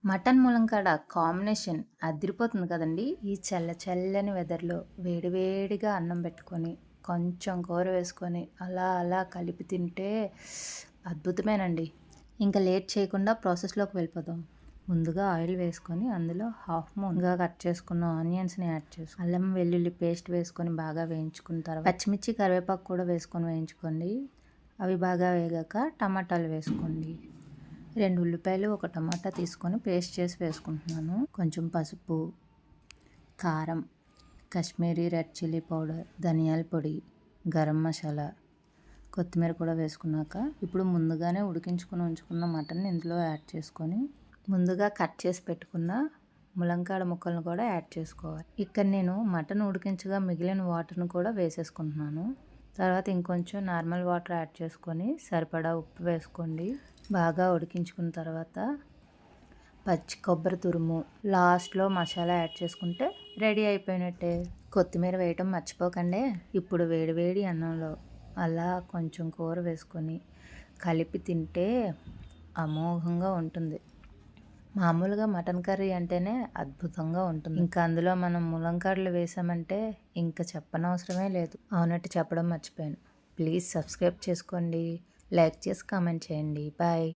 Mutton ములంకాడ combination అదిరిపోతుంది కదండీ! ఈ చల్లని వెదర్‌లో వేడివేడిగా అన్నం పెట్టుకొని, కొంచెం కూర వేసుకొని, అలా అలా కలిపి తింటే అద్భుతమేనండి. ఇంకా లేట్ చేయకుండా ప్రాసెస్‌లోకి వెళ్ళిపోదాం. ముందుగా ఆయిల్ వేసుకొని, అందులో హాఫ్ మూన్‌గా కట్ చేసుకున్న ఆనియన్స్‌ని యాడ్ చేసుకొని, అల్లం వెల్లుల్లి పేస్ట్ వేసుకొని బాగా వేయించుకున్న తర్వాత పచ్చిమిర్చి, కరివేపాకు కూడా వేసుకొని వేయించుకోండి. అవి బాగా వేగాక టమాటాలు వేసుకోండి. 2 ఉల్లిపాయలు, 1 టమాటా తీసుకొని పేస్ట్ చేసి వేసుకుంటున్నాను. కొంచెం పసుపు, కారం, కాశ్మీరీ రెడ్ చిల్లీ పౌడర్, ధనియాల పొడి, గరం మసాలా, కొత్తిమీర కూడా వేసుకున్నాక ఇప్పుడు ముందుగానే ఉడికించుకొని ఉంచుకున్న మటన్ని ఇందులో యాడ్ చేసుకొని ముందుగా కట్ చేసి పెట్టుకున్న ములంకాడ ముక్కలను కూడా యాడ్ చేసుకోవాలి. ఇక్కడ నేను మటన్ ఉడికించగా మిగిలిన వాటర్ను కూడా వేసేసుకుంటున్నాను. తర్వాత ఇంకొంచెం నార్మల్ వాటర్ యాడ్ చేసుకొని సరిపడా ఉప్పు వేసుకోండి. బాగా ఉడికించుకున్న తర్వాత పచ్చి కొబ్బరి తురుము, లాస్ట్లో మసాలా యాడ్ చేసుకుంటే రెడీ అయిపోయినట్టే. కొత్తిమీర వేయటం మర్చిపోకండి. ఇప్పుడు వేడివేడి అన్నంలో అలా కొంచెం కూర వేసుకొని కలిపి తింటే అమోఘంగా ఉంటుంది. మామూలుగా మటన్ కర్రీ అంటేనే అద్భుతంగా ఉంటుంది. ఇంకా అందులో మనం ములంకాడలు వేసామంటే ఇంకా చెప్పనవసరమే లేదు. అవునట్టు చెప్పడం మర్చిపోయాను. ప్లీజ్ సబ్స్క్రైబ్ చేసుకోండి, లైక్ చేసి కామెంట్ చేయండి. బాయ్.